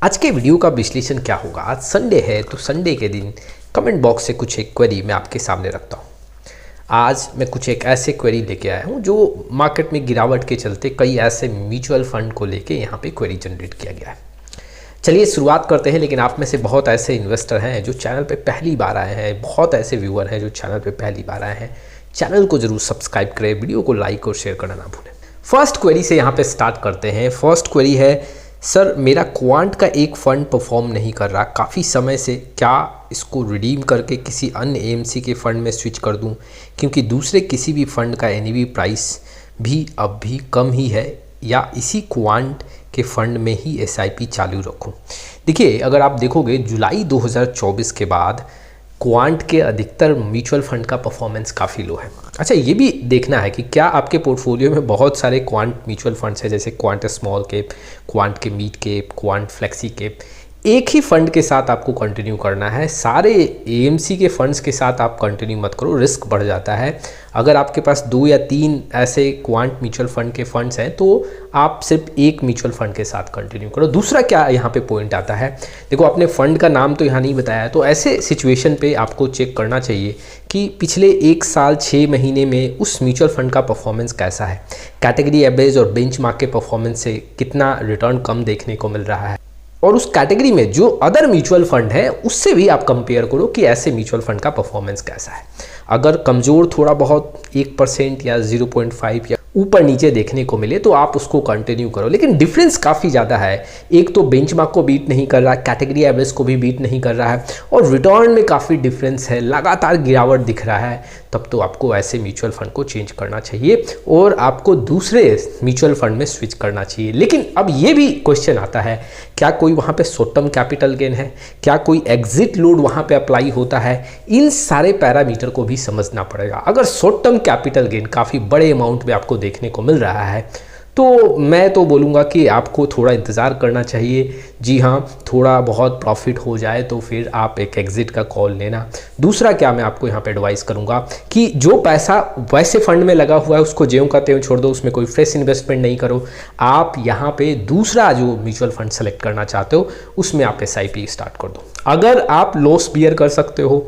आज के वीडियो का विश्लेषण क्या होगा। आज संडे है तो संडे के दिन कमेंट बॉक्स से कुछ एक क्वेरी मैं आपके सामने रखता हूँ। आज मैं कुछ एक ऐसे क्वेरी लेके आया हूँ जो मार्केट में गिरावट के चलते कई ऐसे म्यूचुअल फंड को लेके यहाँ पे क्वेरी जनरेट किया गया है। चलिए शुरुआत करते हैं। लेकिन आप में से बहुत ऐसे इन्वेस्टर हैं जो चैनल पे पहली बार आए हैं, बहुत ऐसे व्यूअर हैं जो चैनल पे पहली बार आए हैं। चैनल को जरूर सब्सक्राइब करें, वीडियो को लाइक और शेयर करना ना भूलें। फर्स्ट क्वेरी से यहाँ पे स्टार्ट करते हैं। फर्स्ट क्वेरी है, सर मेरा क्वांट का एक फ़ंड परफॉर्म नहीं कर रहा काफ़ी समय से, क्या इसको रिडीम करके किसी अन्य एएमसी के फ़ंड में स्विच कर दूं? क्योंकि दूसरे किसी भी फ़ंड का एनएवी प्राइस भी अब भी कम ही है, या इसी क्वांट के फ़ंड में ही एसआईपी चालू रखूं? देखिए, अगर आप देखोगे जुलाई 2024 के बाद क्वांट के अधिकतर म्यूचुअल फंड का परफॉर्मेंस काफ़ी लो है। अच्छा, ये भी देखना है कि क्या आपके पोर्टफोलियो में बहुत सारे क्वांट म्यूचुअल फंड्स हैं, जैसे क्वांट स्मॉल कैप, क्वांट के mid cap, quant flexi cap. एक ही फंड के साथ आपको कंटिन्यू करना है, सारे एएमसी के फंड्स के साथ आप कंटिन्यू मत करो, रिस्क बढ़ जाता है। अगर आपके पास 2 या 3 ऐसे क्वांट म्यूचुअल फंड के फंड्स हैं तो आप सिर्फ एक म्यूचुअल फंड के साथ कंटिन्यू करो। दूसरा क्या यहाँ पे पॉइंट आता है, देखो आपने फंड का नाम तो यहाँ नहीं बताया है, तो ऐसे सिचुएशन पे आपको चेक करना चाहिए कि पिछले 1 साल 6 महीने में उस म्यूचुअल फंड का परफॉर्मेंस कैसा है, कैटेगरी एवरेज और बेंचमार्क के परफॉर्मेंस से कितना रिटर्न कम देखने को मिल रहा है, और उस कैटेगरी में जो अदर म्यूचुअल फंड है उससे भी आप कंपेयर करो कि ऐसे म्यूचुअल फंड का परफॉर्मेंस कैसा है। अगर कमज़ोर थोड़ा बहुत 1% या 0.5 या ऊपर नीचे देखने को मिले तो आप उसको कंटिन्यू करो, लेकिन डिफरेंस काफ़ी ज़्यादा है। एक तो बेंचमार्क को बीट नहीं कर रहा है, कैटेगरी एवरेज को भी बीट नहीं कर रहा है, और रिटर्न में काफ़ी डिफरेंस है, लगातार गिरावट दिख रहा है। तब तो आपको ऐसे म्यूचुअल फंड को चेंज करना चाहिए और आपको दूसरे म्यूचुअल फंड में स्विच करना चाहिए। लेकिन अब ये भी क्वेश्चन आता है, क्या कोई वहाँ पे शॉर्ट टर्म कैपिटल गेन है, क्या कोई एग्जिट लोड वहाँ पे अप्लाई होता है? इन सारे पैरामीटर को भी समझना पड़ेगा। अगर शॉर्ट टर्म कैपिटल गेन काफ़ी बड़े अमाउंट में आपको देखने को मिल रहा है तो मैं तो बोलूँगा कि आपको थोड़ा इंतज़ार करना चाहिए। जी हाँ, थोड़ा बहुत प्रॉफिट हो जाए तो फिर आप एक एग्ज़िट का कॉल लेना। दूसरा क्या मैं आपको यहाँ पे एडवाइस करूँगा कि जो पैसा वैसे फंड में लगा हुआ है उसको ज्यों का त्यों छोड़ दो, उसमें कोई फ्रेश इन्वेस्टमेंट नहीं करो। आप यहाँ पे दूसरा जो म्यूचुअल फंड सेलेक्ट करना चाहते हो उसमें आप एसआईपी स्टार्ट कर दो। अगर आप लॉस बियर कर सकते हो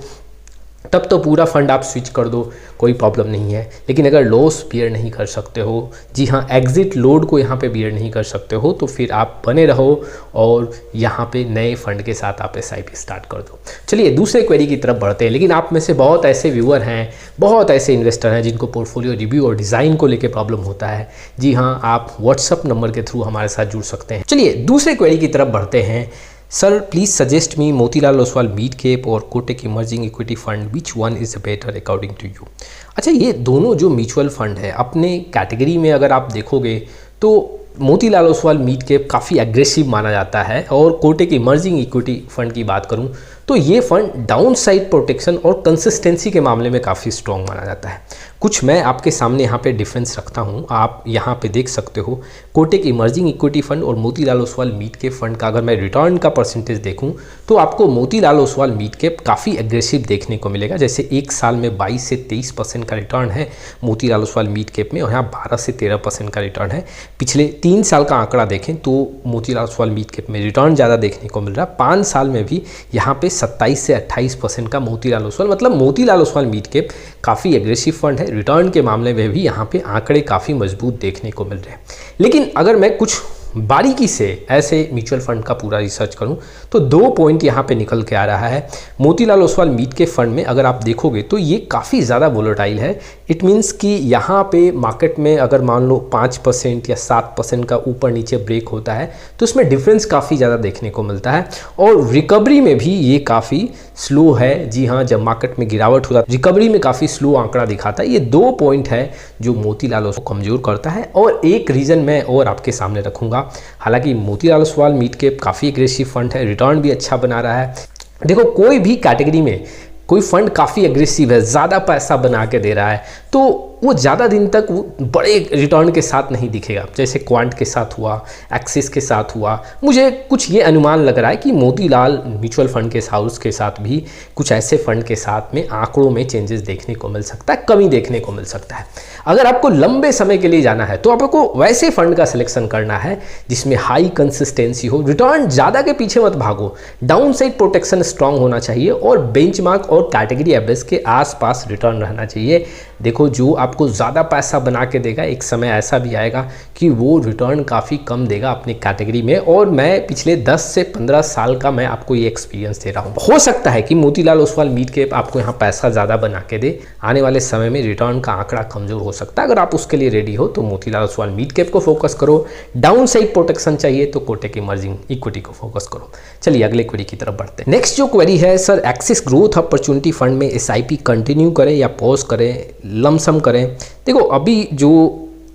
तब तो पूरा फंड आप स्विच कर दो, कोई प्रॉब्लम नहीं है। लेकिन अगर लॉस बियर नहीं कर सकते हो, जी हाँ, एग्जिट लोड को यहाँ पे बियर नहीं कर सकते हो, तो फिर आप बने रहो और यहाँ पे नए फंड के साथ आप एसआईपी स्टार्ट कर दो। चलिए दूसरे क्वेरी की तरफ बढ़ते हैं। लेकिन आप में से बहुत ऐसे व्यूअर हैं, बहुत ऐसे इन्वेस्टर हैं जिनको पोर्टफोलियो रिव्यू और डिज़ाइन को लेकर प्रॉब्लम होता है। जी हाँ, आप व्हाट्सअप नंबर के थ्रू हमारे साथ जुड़ सकते हैं। चलिए दूसरे क्वेरी की तरफ बढ़ते हैं। Sir please suggest me Motilal Oswal mid cap और Kotak emerging equity fund, which one is better according to you? अच्छा, ये दोनों जो म्यूचुअल फंड है अपने कैटेगरी में अगर आप देखोगे तो मोतीलाल ओसवाल मिड कैप काफ़ी एग्रेसिव माना जाता है, और कोटक इमर्जिंग इक्विटी फंड की बात करूं तो ये फंड डाउन साइड प्रोटेक्शन और कंसिस्टेंसी के मामले में काफ़ी स्ट्रॉन्ग माना जाता है। कुछ मैं आपके सामने यहाँ पे डिफरेंस रखता हूँ, आप यहाँ पे देख सकते हो। कोटक इमर्जिंग इक्विटी फंड और Motilal Oswal mid cap fund का अगर मैं रिटर्न का परसेंटेज देखूँ तो आपको मोतीलाल ओसवाल मिड कैप काफ़ी एग्रेसिव देखने को मिलेगा। जैसे एक साल में 22 से 23% का रिटर्न है मोतीलाल ओसवाल मिड कैप में, और यहाँ 12 से 13% का रिटर्न है। पिछले 3 साल का आंकड़ा देखें तो मोतीलाल ओसवाल मिड कैप में रिटर्न ज़्यादा देखने को मिल रहा है। 5 साल में भी यहाँ पे 27 से 28% का मोतीलाल ओसवाल, मतलब मोतीलाल ओसवाल मिड कैप काफ़ी एग्रेसिव फंड है। रिटर्न के मामले में भी यहाँ पे आंकड़े काफ़ी मजबूत देखने को मिल रहे हैं। लेकिन अगर मैं कुछ बारीकी से ऐसे म्यूचुअल फंड का पूरा रिसर्च करूं तो 2 पॉइंट यहाँ पे निकल के आ रहा है। Motilal Oswal mid cap fund में अगर आप देखोगे तो ये काफ़ी ज़्यादा वोलेटाइल है। इट मीन्स कि यहाँ पे मार्केट में अगर मान लो 5% या 7% का ऊपर नीचे ब्रेक होता है तो उसमें डिफरेंस काफ़ी ज़्यादा देखने को मिलता है, और रिकवरी में भी ये काफ़ी स्लो है। जी हाँ, जब मार्केट में गिरावट होता है रिकवरी में काफ़ी स्लो आंकड़ा दिखाता है। ये 2 पॉइंट है जो मोतीलाल ओसवाल को कमज़ोर करता है। और एक रीज़न मैं और आपके सामने रखूँगा। हालांकि मोतीलाल ओसवाल मिड कैप काफ़ी एग्रेसिव फंड है, रिटर्न भी अच्छा बना रहा है। देखो, कोई भी कैटेगरी में कोई फंड काफ़ी एग्रेसिव है, ज़्यादा पैसा बना के दे रहा है, तो वो ज़्यादा दिन तक वो बड़े रिटर्न के साथ नहीं दिखेगा, जैसे क्वांट के साथ हुआ, एक्सिस के साथ हुआ। मुझे कुछ ये अनुमान लग रहा है कि मोतीलाल म्यूचुअल फंड के हाउस के साथ भी कुछ ऐसे फंड के साथ में आंकड़ों में चेंजेस देखने को मिल सकता है, कमी देखने को मिल सकता है। अगर आपको लंबे समय के लिए जाना है तो आपको वैसे फंड का सिलेक्शन करना है जिसमें हाई कंसिस्टेंसी हो, रिटर्न ज़्यादा के पीछे मत भागो, डाउन साइड प्रोटेक्शन स्ट्रांग होना चाहिए और बेंचमार्क और कैटेगरी एवरेज के आसपास रिटर्न रहना चाहिए। देखो, जो आपको ज़्यादा पैसा बना के देगा, एक समय ऐसा भी आएगा कि वो रिटर्न काफ़ी कम देगा अपनी कैटेगरी में। और मैं पिछले 10 से 15 साल का मैं आपको ये एक्सपीरियंस दे रहा हूँ। हो सकता है कि मोतीलाल ओसवाल मिड कैप आपको यहाँ पैसा ज़्यादा बना के दे, आने वाले समय में रिटर्न का आंकड़ा कमज़ोर हो सकता है। अगर आप उसके लिए रेडी हो तो मोतीलाल ओसवाल मिड कैप को फोकस करो, डाउन साइड प्रोटेक्शन चाहिए तो कोटक इमर्जिंग इक्विटी को फोकस करो। चलिए अगले क्वेरी की तरफ बढ़ते हैं। नेक्स्ट जो क्वेरी है, sir axis growth opportunity fund में SIP कंटिन्यू करें या पॉज करें, लमसम करें? देखो, अभी जो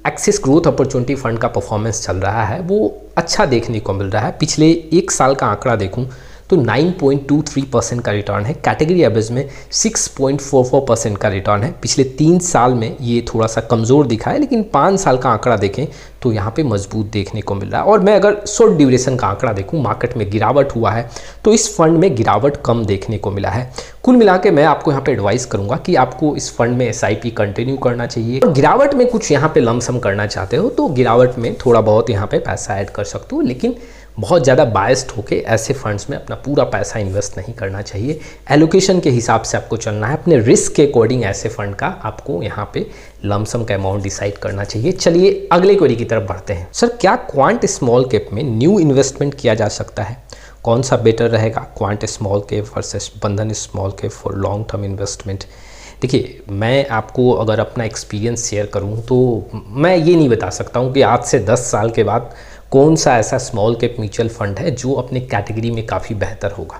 एक्सिस ग्रोथ अपॉर्चुनिटी फंड का परफॉर्मेंस चल रहा है वो अच्छा देखने को मिल रहा है। पिछले एक साल का आंकड़ा देखूं तो 9.23% का रिटर्न है, कैटेगरी एवरेज में 6.44% का रिटर्न है। पिछले 3 साल में ये थोड़ा सा कमज़ोर दिखा है, लेकिन 5 साल का आंकड़ा देखें तो यहाँ पे मजबूत देखने को मिल रहा है। और मैं अगर शॉर्ट ड्यूरेशन का आंकड़ा देखूँ, मार्केट में गिरावट हुआ है तो इस फंड में गिरावट कम देखने को मिला है। कुल मिला के मैं आपको यहाँ पे एडवाइस करूँगा कि आपको इस फंड में SIP कंटिन्यू करना चाहिए। और गिरावट में कुछ यहाँ पे लमसम करना चाहते हो तो गिरावट में थोड़ा बहुत यहाँ पे पैसा ऐड कर सकते हो, लेकिन बहुत ज़्यादा बायस्ड होके ऐसे फंड्स में अपना पूरा पैसा इन्वेस्ट नहीं करना चाहिए। एलोकेशन के हिसाब से आपको चलना है, अपने रिस्क के अकॉर्डिंग ऐसे फंड का आपको यहाँ पे लमसम का अमाउंट डिसाइड करना चाहिए। चलिए अगले क्वेरी की तरफ बढ़ते हैं। सर, क्या क्वांट स्मॉल कैप में न्यू इन्वेस्टमेंट किया जा सकता है? कौन सा बेटर रहेगा, क्वांट स्मॉल कैप वर्सेस बंधन small cap for long term investment? देखिए, मैं आपको अगर अपना एक्सपीरियंस शेयर करूं तो मैं ये नहीं बता सकता हूं कि आज से 10 साल के बाद कौन सा ऐसा स्मॉल कैप म्यूचुअल फंड है जो अपने कैटेगरी में काफ़ी बेहतर होगा।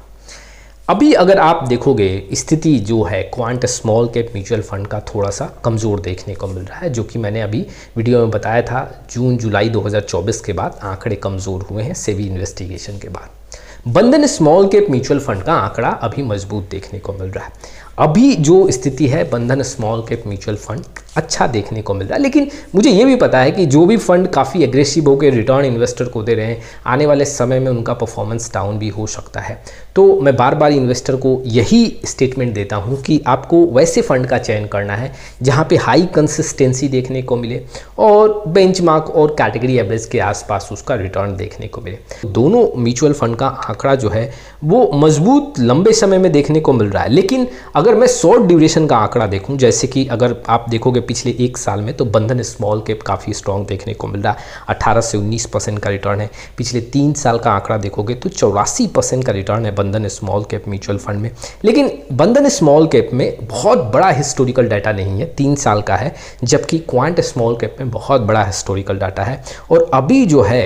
अभी अगर आप देखोगे, स्थिति जो है quant small cap mutual fund का थोड़ा सा कमज़ोर देखने को मिल रहा है, जो कि मैंने अभी वीडियो में बताया था। जून जुलाई 2024 के बाद आंकड़े कमज़ोर हुए हैं सेबी इन्वेस्टिगेशन के बाद। बंधन स्मॉल कैप म्यूचुअल फंड का आंकड़ा अभी मजबूत देखने को मिल रहा है। अभी जो स्थिति है, बंधन स्मॉल कैप म्यूचुअल फंड अच्छा देखने को मिल रहा है, लेकिन मुझे ये भी पता है कि जो भी फंड काफ़ी एग्रेसिव होकर रिटर्न इन्वेस्टर को दे रहे हैं, आने वाले समय में उनका परफॉर्मेंस डाउन भी हो सकता है। तो मैं बार बार इन्वेस्टर को यही स्टेटमेंट देता हूं कि आपको वैसे फंड का चयन करना है जहां पे हाई कंसिस्टेंसी देखने को मिले और बेंचमार्क और कैटेगरी एवरेज के आसपास उसका रिटर्न देखने को मिले। दोनों म्यूचुअल फंड का आंकड़ा जो है वो मजबूत लंबे समय में देखने को मिल रहा है, लेकिन अगर मैं शॉर्ट ड्यूरेशन का आंकड़ा देखूं, जैसे कि अगर आप देखोगे पिछले 1 साल में, तो बंधन स्मॉल कैप काफ़ी स्ट्रॉन्ग देखने को मिल रहा है, 18 से 19% का रिटर्न है। पिछले 3 साल का आंकड़ा देखोगे तो 84% का रिटर्न है बंधन स्मॉल कैप म्यूचुअल फंड में। लेकिन बंधन स्मॉल कैप में बहुत बड़ा हिस्टोरिकल डाटा नहीं है, 3 साल का है, जबकि क्वांट स्मॉल कैप में बहुत बड़ा हिस्टोरिकल डाटा है। और अभी जो है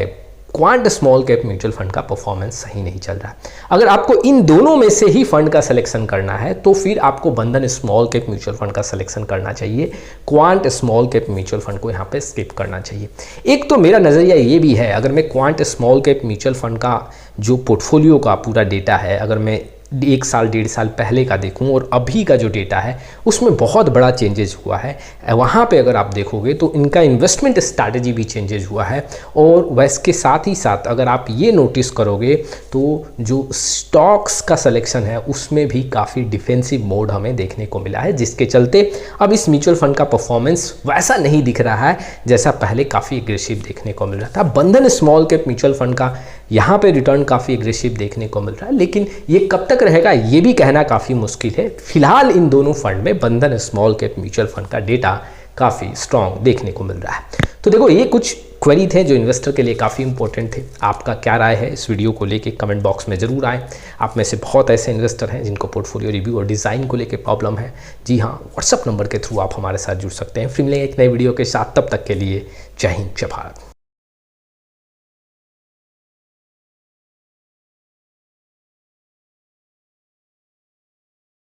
quant small cap mutual fund का परफॉर्मेंस सही नहीं चल रहा है। अगर आपको इन दोनों में से ही फंड का सिलेक्शन करना है तो फिर आपको बंधन स्मॉल कैप म्यूचुअल फंड का सिलेक्शन करना चाहिए, quant small cap mutual fund को यहाँ पे स्किप करना चाहिए। एक तो मेरा नज़रिया ये भी है, अगर मैं quant small cap mutual fund का जो पोर्टफोलियो का पूरा डेटा है, अगर मैं 1 साल 1.5 साल पहले का देखूं और अभी का जो डेटा है उसमें बहुत बड़ा चेंजेस हुआ है। वहाँ पे अगर आप देखोगे तो इनका इन्वेस्टमेंट स्ट्रैटेजी भी चेंजेस हुआ है। और वैसे साथ ही साथ अगर आप ये नोटिस करोगे तो जो स्टॉक्स का सिलेक्शन है उसमें भी काफ़ी डिफेंसिव मोड हमें देखने को मिला है, जिसके चलते अब इस म्यूचुअल फंड का परफॉर्मेंस वैसा नहीं दिख रहा है जैसा पहले काफ़ी एग्रेसिव देखने को मिल रहा था। बंधन स्मॉल कैप म्यूचुअल फंड का यहाँ पे रिटर्न काफ़ी एग्रेसिव देखने को मिल रहा है, लेकिन ये कब तक रहेगा ये भी कहना काफ़ी मुश्किल है। फिलहाल इन दोनों फंड में बंधन स्मॉल कैप म्यूचुअल फंड का डेटा काफ़ी स्ट्रॉन्ग देखने को मिल रहा है। तो देखो, ये कुछ क्वेरी थे जो इन्वेस्टर के लिए काफ़ी इंपॉर्टेंट थे। आपका क्या राय है इस वीडियो को लेके कमेंट बॉक्स में ज़रूर आए। आप में से बहुत ऐसे इन्वेस्टर हैं जिनको पोर्टफोलियो रिव्यू और डिज़ाइन को लेके प्रॉब्लम है। जी हाँ, व्हाट्सअप नंबर के थ्रू आप हमारे साथ जुड़ सकते हैं। फिर मिलेंगे एक नए वीडियो के साथ, तब तक के लिए जय हिंद, जय भारत।